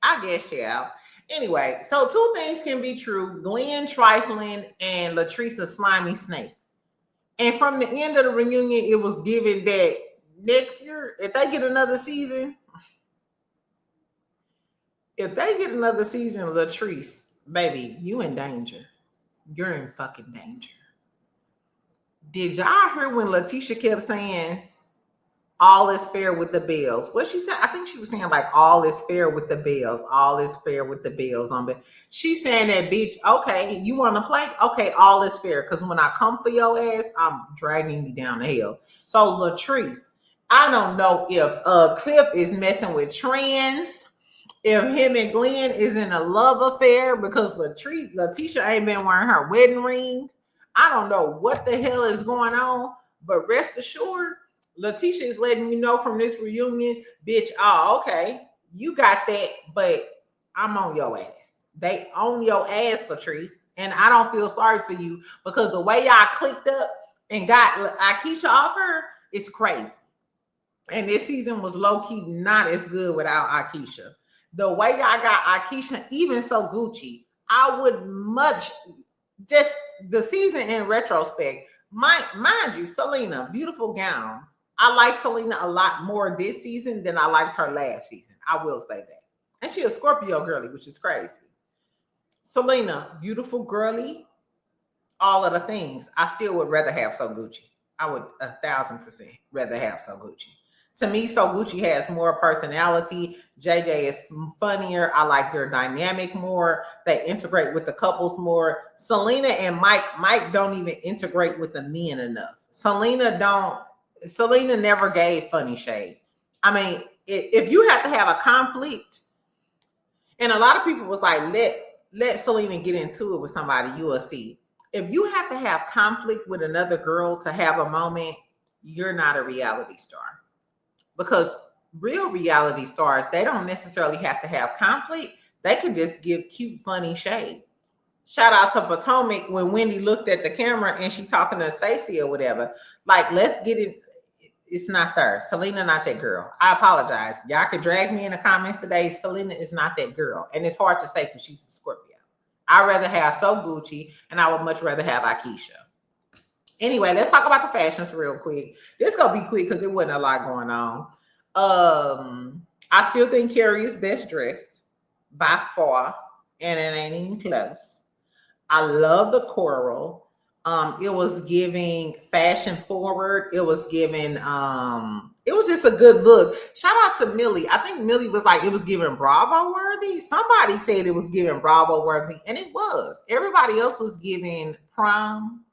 I guess, yeah. Anyway, so two things can be true: Glenn trifling and Latrice a slimy snake. And from the end of the reunion, it was given that next year, if they get another season, Latrice, baby, you in danger. You're in fucking danger. Did y'all hear when Letitia kept saying, all is fair with the Bells? What she said, I think she was saying like, all is fair with the Bells. All is fair with the Bells. She's saying that, bitch, okay, you want to play? Okay, all is fair. Because when I come for your ass, I'm dragging you down the hill. So Latrice, I don't know if Cliff is messing with trans, if him and Glenn is in a love affair, because Letitia ain't been wearing her wedding ring. I don't know what the hell is going on, but rest assured, Letitia is letting you know from this reunion, bitch, oh, okay, you got that, but I'm on your ass. They own your ass, Latrice, and I don't feel sorry for you, because the way y'all clicked up and got Akeisha off her is crazy. And this season was low-key not as good without Akeisha. The way y'all got Akeisha, even so Gucci, I would much, just the season in retrospect, mind you, Selena, beautiful gowns. I like Selena a lot more this season than I liked her last season. I will say that. And she a Scorpio girly, which is crazy. Selena, beautiful girly, all of the things. I still would rather have So Gucci. I would 1,000% rather have So Gucci. To me, So Gucci has more personality. JJ is funnier. I like their dynamic more. They integrate with the couples more. Selena and Mike don't even integrate with the men enough. Selena never gave funny shade. I mean, if you have to have a conflict, and a lot of people was like, let Selena get into it with somebody, you will see. If you have to have conflict with another girl to have a moment, you're not a reality star. Because real reality stars, they don't necessarily have to have conflict. They can just give cute, funny shade. Shout out to Potomac when Wendy looked at the camera and she talking to Stacey or whatever. Like, let's get it. It's not there. Selena not that girl. I apologize. Y'all could drag me in the comments today. Selena is not that girl. And it's hard to say because she's a Scorpio. I'd rather have So Gucci, and I would much rather have Akeisha. Anyway, let's talk about the fashions real quick. This gonna be quick because there wasn't a lot going on. I still think Carrie is best dressed by far, and it ain't even close. I love the coral. It was giving fashion forward. It was giving it was just a good look. Shout out to Millie. I think Millie was like, it was giving Bravo worthy. Somebody said it was giving Bravo worthy, and it was. Everybody else was giving prom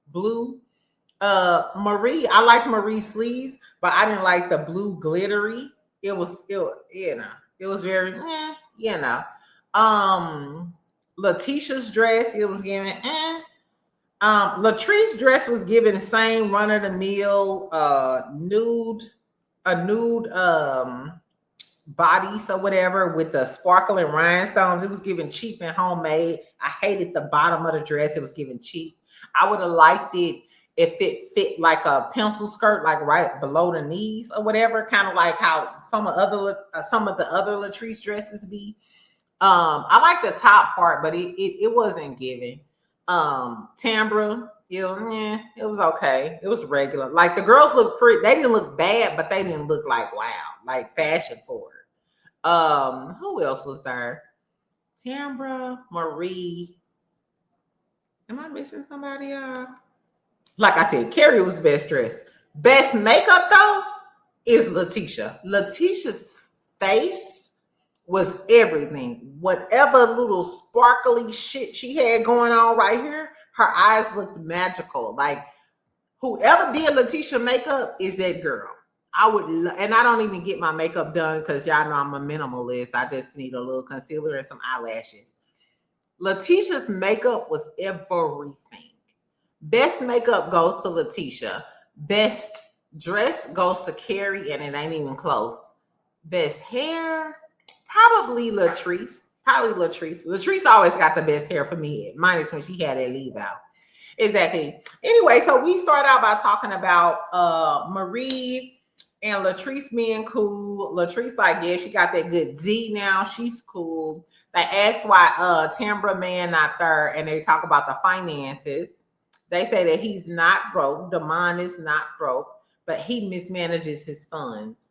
blue. Marie, I like Marie's sleeves, but I didn't like the blue glittery. It was very, Letitia's dress, it was giving, Latrice's dress was giving the same run-of-the-mill, nude bodice or whatever with the sparkling rhinestones. It was giving cheap and homemade. I hated the bottom of the dress. It was giving cheap. I would have liked it if it fit like a pencil skirt, like right below the knees or whatever, kind of like how some of the other Latrice dresses be. I like the top part, but it wasn't giving. Timbre, it was okay. It was regular. Like the girls looked pretty. They didn't look bad, but they didn't look like wow, like fashion forward. Who else was there? Timbre, Marie. Am I missing somebody? Like I said, Carrie was best dressed. Best makeup though is Letitia. Letitia's face was everything. Whatever little sparkly shit she had going on right here, her eyes looked magical. Like whoever did Letitia makeup is that girl. I would, and I don't even get my makeup done because y'all know I'm a minimalist. I just need a little concealer and some eyelashes. Letitia's makeup was everything. Best makeup goes to Letitia. Best dress goes to Carrie, and it ain't even close. Best hair, probably Latrice. Probably Latrice. Latrice always got the best hair for me, minus when she had that leave out. Exactly. Anyway, so we start out by talking about Marie and Latrice being cool. Latrice, like, yeah, she got that good Z now. She's cool. They ask why Timbre man not there, and they talk about the finances. They say that he's not broke. Damon is not broke, but he mismanages his funds.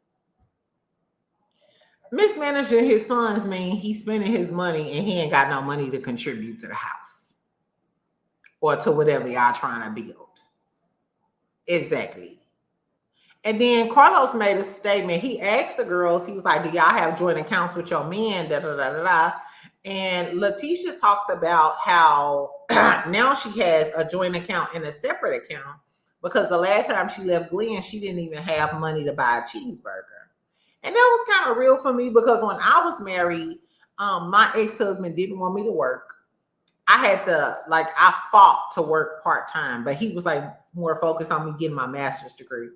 Mismanaging his funds means he's spending his money and he ain't got no money to contribute to the house or to whatever y'all trying to build. Exactly. And then Carlos made a statement. He asked the girls, he was like, do y'all have joint accounts with your men? Da, da, da, da, da. And Letitia talks about how now she has a joint account and a separate account because the last time she left Glenn, she didn't even have money to buy a cheeseburger. And that was kind of real for me because when I was married, my ex-husband didn't want me to work. I had to, like, I fought to work part-time, but he was like more focused on me getting my master's degree.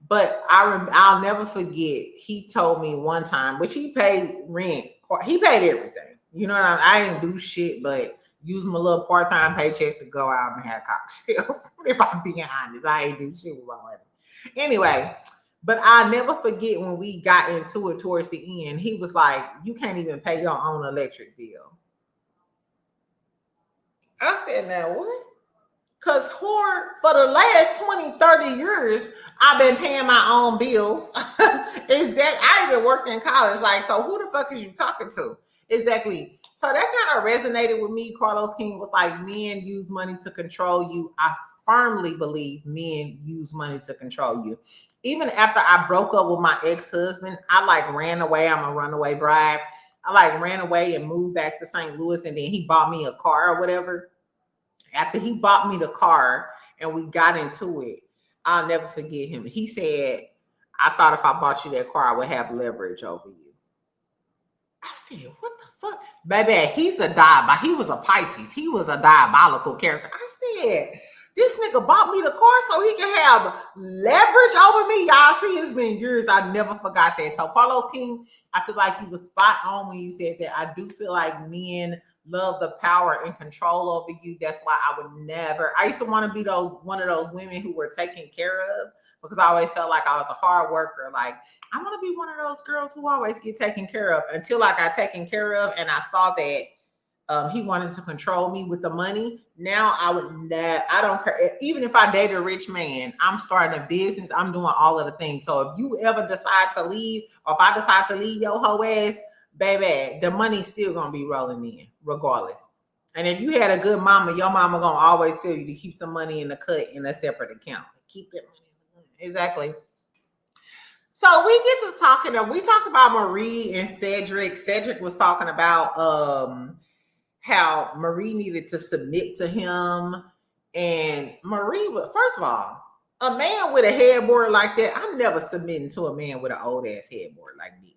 But I'll never forget, he told me one time, which he paid rent. He paid everything. You know what I didn't do shit, but use my little part-time paycheck to go out and have cocktails. If I'm being honest, I ain't do shit with my money. Anyway, but I'll never forget when we got into it towards the end, he was like, you can't even pay your own electric bill. I said, now what? Because for the last 20, 30 years, I've been paying my own bills. Is that I even worked in college. Like, so who the fuck is you talking to? Exactly. So that kind of resonated with me. Carlos King was like, men use money to control you. I firmly believe men use money to control you. Even after I broke up with my ex-husband, I like ran away. I'm a runaway bride. I like ran away and moved back to St. Louis, and then he bought me a car or whatever. After he bought me the car and we got into it, I'll never forget him. He said, I thought if I bought you that car, I would have leverage over you. I said, what the fuck? Baby, he was a Pisces. He was a diabolical character. I said, this nigga bought me the car so he can have leverage over me. Y'all see, it's been years. I never forgot that. So Carlos King, I feel like he was spot on when he said that. I do feel like men love the power and control over you. That's why I used to want to be one of those women who were taken care of because I always felt like I was a hard worker. Like, I want to be one of those girls who always get taken care of until I got taken care of and I saw that he wanted to control me with the money. Now I don't care. Even if I date a rich man, I'm starting a business. I'm doing all of the things. So if you ever decide to leave, or if I decide to leave your hoe ass, baby, the money's still gonna be rolling in regardless. And if you had a good mama, your mama gonna always tell you to keep some money in the cut in a separate account. Keep that money in the cut. Exactly. So we get to talking. We talked about Marie and Cedric. Cedric was talking about how Marie needed to submit to him, and Marie was, first of all, a man with a headboard like that. I'm never submitting to a man with an old ass headboard like that.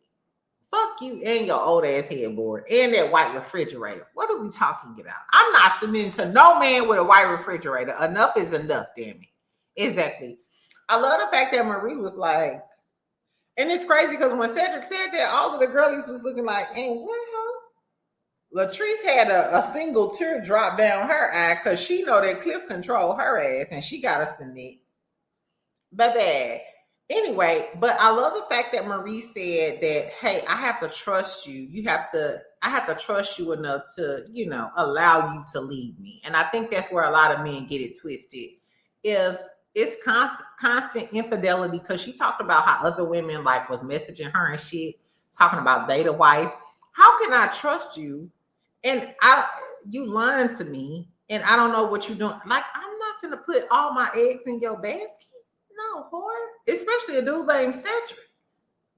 Fuck you and your old ass headboard and that white refrigerator. What are we talking about? I'm not submitting to no man with a white refrigerator. Enough is enough, damn it. Exactly. I love the fact that Marie was like, and it's crazy because when Cedric said that, all of the girlies was looking like, and well, Latrice had a single tear drop down her eye because she know that Cliff control her ass and she got to submit. Baby, Anyway, but I love the fact that Marie said that, hey, I have to trust you. I have to trust you enough to, allow you to lead me. And I think that's where a lot of men get it twisted. If it's constant infidelity, because she talked about how other women like was messaging her and shit, talking about date a wife. How can I trust you? And you lying to me, and I don't know what you're doing. Like, I'm not gonna put all my eggs in your basket. No, whore. Especially a dude named Cedric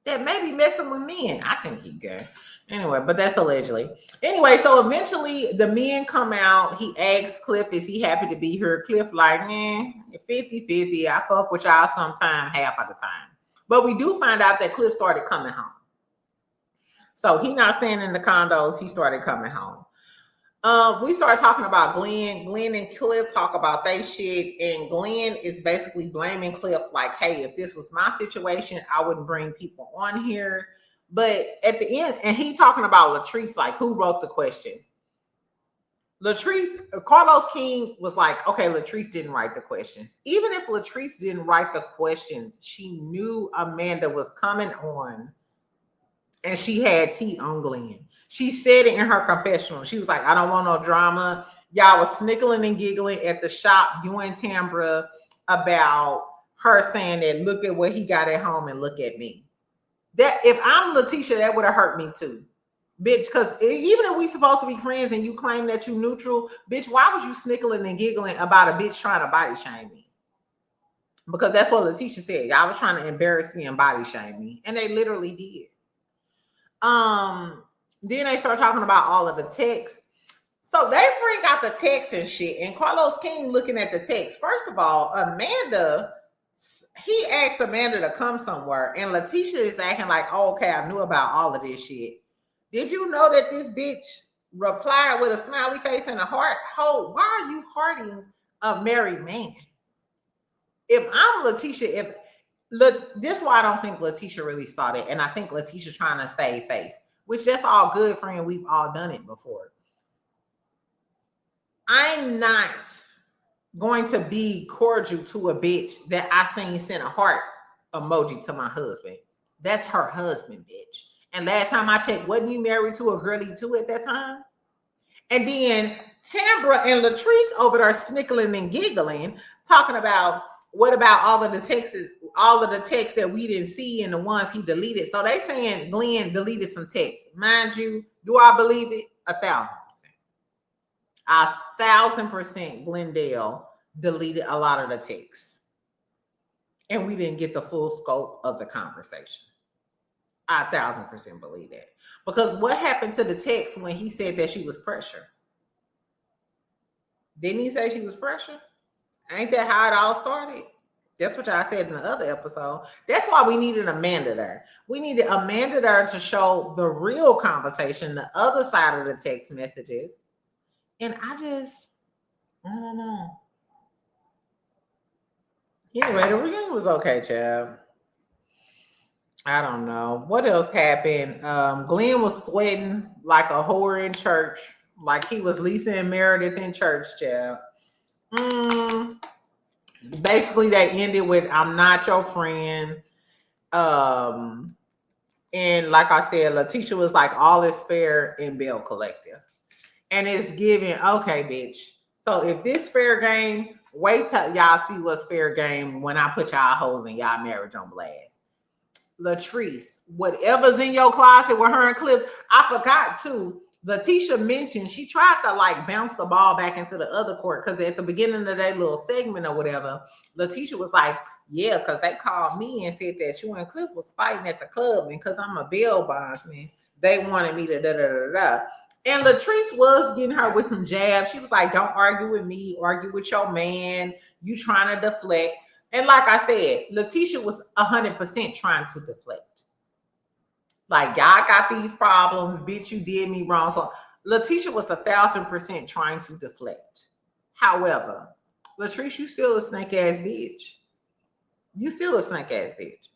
that may be messing with men. I can keep going. Anyway, but that's allegedly. Anyway, so eventually the men come out. He asks Cliff, is he happy to be here? Cliff like, 50-50. I fuck with y'all sometime, half of the time. But we do find out that Cliff started coming home. So he not staying in the condos. He started coming home. We started talking about Glenn. Glenn and Cliff talk about they shit, and Glenn is basically blaming Cliff, like, hey, if this was my situation, I wouldn't bring people on here. But at the end, and he's talking about Latrice, like, who wrote the questions? Latrice, Carlos King was like, okay, Latrice didn't write the questions. Even if Latrice didn't write the questions, she knew Amanda was coming on, and she had tea on Glenn. She said it in her confessional. She was like, I don't want no drama. Y'all was snickling and giggling at the shop, you and Tambra, about her saying that look at what he got at home and look at me. That if I'm Letitia, that would have hurt me too. Bitch, because even if we supposed to be friends and you claim that you neutral, bitch, why was you snickling and giggling about a bitch trying to body shame me? Because that's what Letitia said. Y'all was trying to embarrass me and body shame me. And they literally did. Then they start talking about all of the texts. So they bring out the text and shit, and Carlos King looking at the text. First of all, he asked Amanda to come somewhere, and Letitia is acting like, oh, okay, I knew about all of this shit. Did you know that this bitch replied with a smiley face and a heart? Why are you hearting a married man? If I'm Letitia, this is why I don't think Letitia really saw that, and I think Letitia trying to save face, which that's all good, friend. We've all done it before. I'm not going to be cordial to a bitch that I seen send a heart emoji to my husband. That's her husband, bitch. And last time I checked, wasn't you married to a girly too at that time? And then Tambra and Latrice over there snickling and giggling, talking about what about all of the texts that we didn't see and the ones he deleted. So they saying Glenn deleted some texts. Mind you, do I believe it? 1,000%. 1,000% Glendale deleted a lot of the texts. And we didn't get the full scope of the conversation. I 1,000% believe that. Because what happened to the text when he said that she was pressure? Didn't he say she was pressure? Ain't that how it all started? That's what y'all said in the other episode. That's why we needed Amanda there. We needed Amanda there to show the real conversation, the other side of the text messages. And I don't know. Anyway, the reunion was okay, Chad. I don't know. What else happened? Glenn was sweating like a whore in church, like he was Lisa and Meredith in church, Chad. Basically, they ended with, I'm not your friend. And like I said, Letitia was like, all is fair in Belle Collective. And it's giving, okay, bitch. So if this fair game, wait till y'all see what's fair game when I put y'all hoes in y'all marriage on blast. Latrice, whatever's in your closet with her and Cliff, I forgot too. Letitia mentioned she tried to like bounce the ball back into the other court because at the beginning of that little segment or whatever, Letitia was like, yeah, because they called me and said that you and Cliff was fighting at the club, and because I'm a bail bondsman, they wanted me to da-da-da-da-da. And Latrice was getting her with some jabs. She was like, don't argue with me, argue with your man. You trying to deflect. And like I said, Letitia was 100% trying to deflect. Like, y'all got these problems, bitch, you did me wrong. So Letitia was 1,000% trying to deflect. However, Latrice, you still a snake ass bitch. You still a snake ass bitch.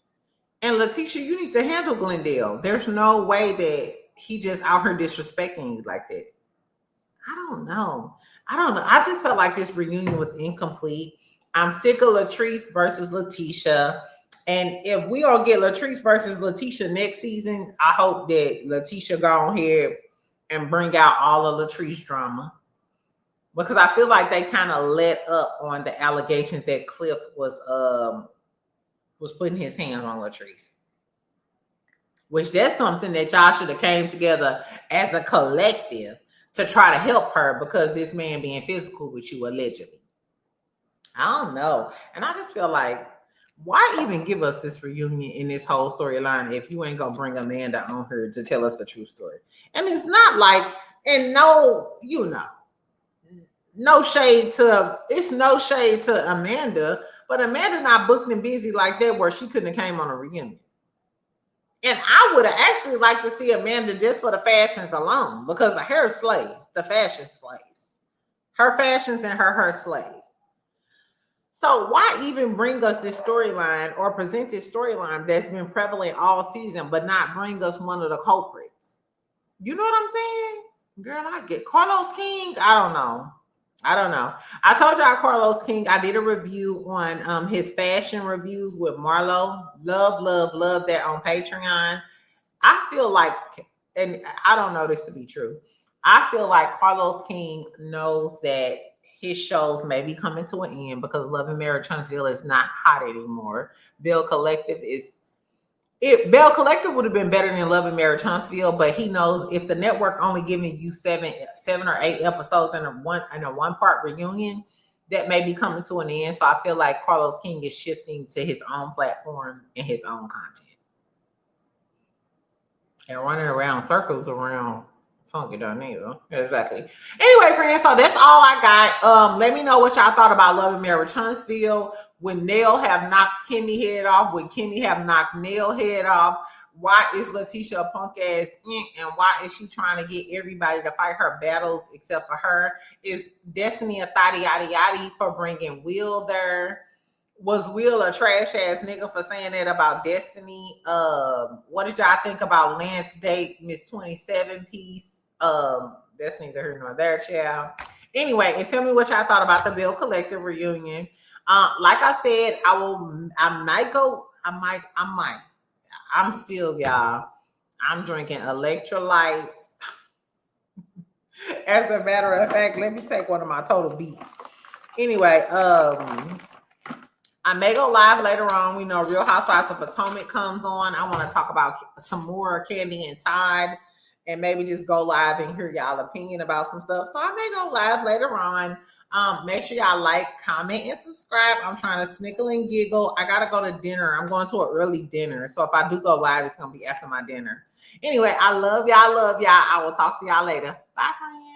And Letitia, you need to handle Glendale. There's no way that he just out here disrespecting you like that. I don't know. I just felt like this reunion was incomplete. I'm sick of Latrice versus Letitia. And if we don't get Latrice versus Letitia next season, I hope that Letitia go ahead and bring out all of Latrice drama. Because I feel like they kind of let up on the allegations that Cliff was putting his hands on Latrice. Which that's something that y'all should have came together as a collective to try to help her, because this man being physical with you allegedly. I don't know. And I just feel like, why even give us this reunion in this whole storyline if you ain't gonna bring Amanda on here to tell us the true story? And it's not like, and no, you know, no shade to Amanda, but Amanda not booked and busy like that where she couldn't have came on a reunion. And I would have actually liked to see Amanda just for the fashions alone, because the hair slays, the fashion slays. Her fashions and her hair slays. So why even bring us this storyline or present this storyline that's been prevalent all season, but not bring us one of the culprits? You know what I'm saying? Girl, I get Carlos King. I don't know. I told y'all Carlos King, I did a review on his fashion reviews with Marlo. Love that on Patreon. I feel like, and I don't know this to be true, I feel like Carlos King knows that his shows may be coming to an end because Love and Marriage Huntsville is not hot anymore. Belle Collective would have been better than Love and Marriage Huntsville, but he knows if the network only giving you seven or 8 episodes in a one part reunion, that may be coming to an end. So I feel like Carlos King is shifting to his own platform and his own content. And running around circles around funky don't either. Exactly. Anyway, friends, so that's all I got. Let me know what y'all thought about Love and Marriage Huntsville. When Nell have knocked Kimmy head off, when Kimmy have knocked Nell head off, why is Letitia a punk ass and why is she trying to get everybody to fight her battles except for her? Is Destiny a thotty yaddy yaddy for bringing Will there? Was Will a trash ass nigga for saying that about Destiny? What did y'all think about Lance date Miss 27 piece? That's neither here nor there, child. Anyway, and tell me what y'all thought about the Belle Collective reunion. Like I said, I might. I'm still, y'all. I'm drinking electrolytes. As a matter of fact, let me take one of my total beats. Anyway, I may go live later on. We know Real Housewives of Potomac comes on. I want to talk about some more Candy and Todd, and maybe just go live and hear y'all opinion about some stuff. So I may go live later on. Make sure y'all like, comment, and subscribe. I'm trying to snickle and giggle. I gotta go to dinner. I'm going to an early dinner. So if I do go live, it's gonna be after my dinner. Anyway, I love y'all. I will talk to y'all later. Bye, friends.